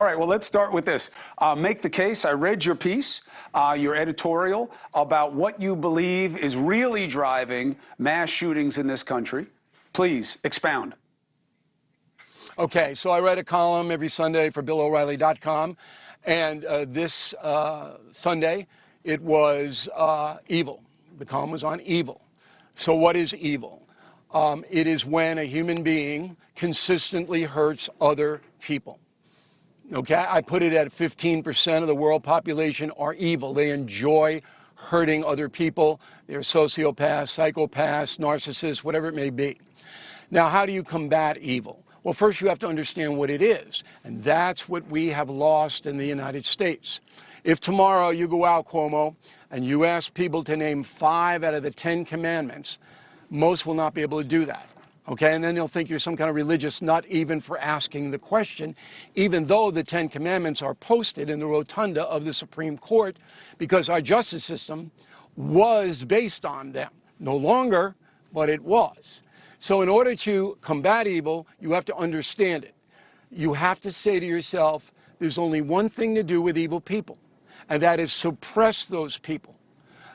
All right, well, let's start with this. Make the case. I read your piece, your editorial, about what you believe is really driving mass shootings in this country. Please expound. Okay, so I write a column every Sunday for BillO'Reilly.com, and this Sunday it was evil. The column was on evil. So what is evil? It is when a human being consistently hurts other people. Okay, I put it at 15% of the world population are evil. They enjoy hurting other people. They're sociopaths, psychopaths, narcissists, whatever it may be. Now, how do you combat evil? Well, first you have to understand what it is, and that's what we have lost in the United States. If tomorrow you go out, Cuomo, and you ask people to name 5 out of the 10 commandments, most will not be able to do that. Okay, and then they'll think you're some kind of religious nut even for asking the question, even though the 10 commandments are posted in the rotunda of the Supreme Court, because our justice system was based on them. No longer, but it was. So in order to combat evil, you have to understand it. You have to say to yourself, there's only one thing to do with evil people, and that is suppress those people.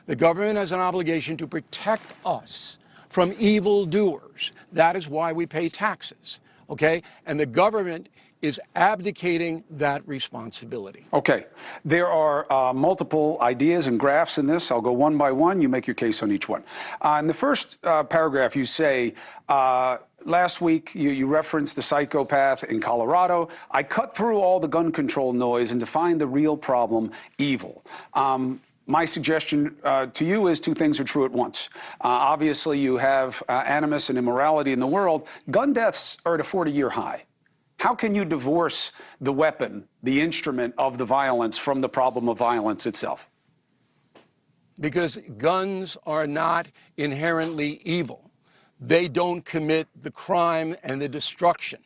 The government has an obligation to protect us from evildoers. That is why we pay taxes, okay? And the government is abdicating that responsibility. Okay. There are multiple ideas and graphs in this. I'll go one by one. You make your case on each one. In the first paragraph, you say, last week, you referenced the psychopath in Colorado. I cut through all the gun control noise and defined the real problem, evil. My suggestion to you is 2 things are true at once. Obviously, you have animus and immorality in the world. Gun deaths are at a 40-year high. How can you divorce the weapon, the instrument of the violence, from the problem of violence itself? Because guns are not inherently evil. They don't commit the crime and the destruction.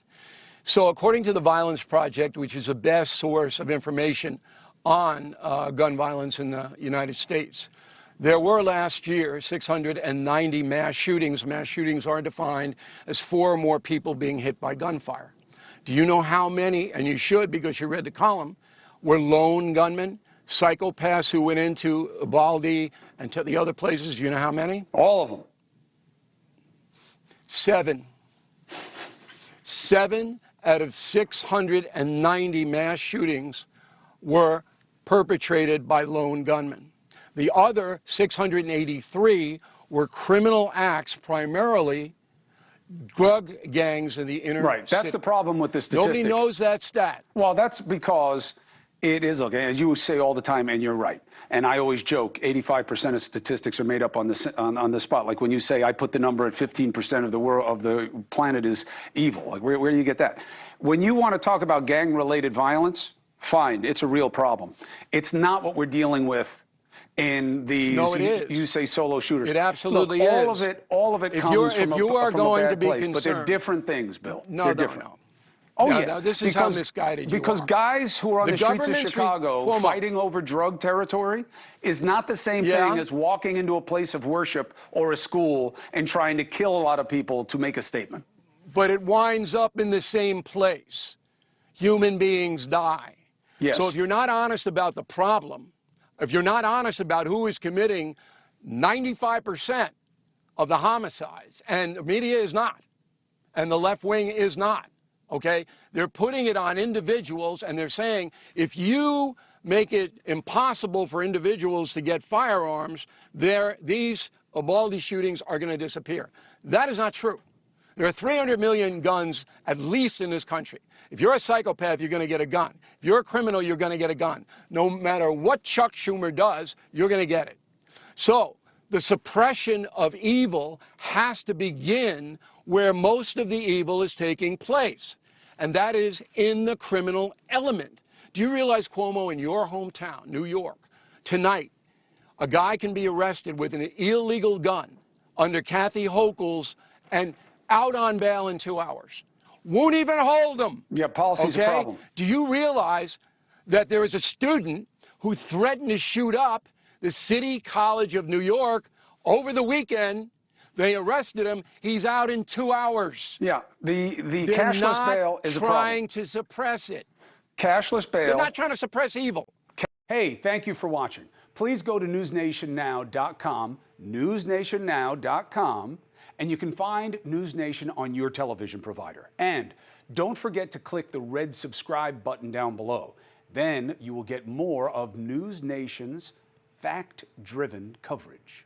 So according to the Violence Project, which is the best source of information on gun violence in the United States, there were last year 690 mass shootings. Mass shootings are defined as 4 or more people being hit by gunfire. Do you know how many, and you should because you read the column, were lone gunmen, psychopaths who went into Uvalde and to the other places? Do you know how many? All of them. 7. 7 out of 690 mass shootings were perpetrated by lone gunmen. The other 683 were criminal acts, primarily drug gangs in the inner Right. That's city. the problem with this statistic. Nobody knows that stat. Well, that's because it is, okay, as you say all the time, and you're right. And I always joke, 85% of statistics are made up on the spot. Like when you say, I put the number at 15% of the world, of the planet is evil. Like, where do you get that? When you want to talk about gang-related violence, fine, it's a real problem. It's not what we're dealing with in these, no, it is. You say solo shooters. It absolutely Look, is. All of it if comes if from you are from going a bad to be place, concerned, but they're different things, Bill. No, they're no, different. no. Oh, no, yeah. no, this is how misguided you are. Because guys who are on the streets of Chicago Cuomo, fighting over drug territory is not the same thing as walking into a place of worship or a school and trying to kill a lot of people to make a statement. But it winds up in the same place. Human beings die. Yes. So if you're not honest about the problem, if you're not honest about who is committing 95% of the homicides, and the media is not, and the left wing is not, okay? They're putting it on individuals, and they're saying, if you make it impossible for individuals to get firearms, these Uvalde shootings are going to disappear. That is not true. There are 300 million guns, at least in this country. If you're a psychopath, you're going to get a gun. If you're a criminal, you're going to get a gun. No matter what Chuck Schumer does, you're going to get it. So the suppression of evil has to begin where most of the evil is taking place, and that is in the criminal element. Do you realize, Cuomo, in your hometown, New York, tonight, a guy can be arrested with an illegal gun under Kathy Hochul's and out on bail in 2 hours? Won't even hold him. Yeah, policy's a problem. Do you realize that there is a student who threatened to shoot up the City College of New York over the weekend? They arrested him. He's out in 2 hours. Yeah, the cashless bail is a problem. They're trying to suppress it. Cashless bail. They're not trying to suppress evil. Hey, thank you for watching. Please go to newsnationnow.com, newsnationnow.com, and you can find NewsNation on your television provider. And don't forget to click the red subscribe button down below. Then you will get more of NewsNation's fact-driven coverage.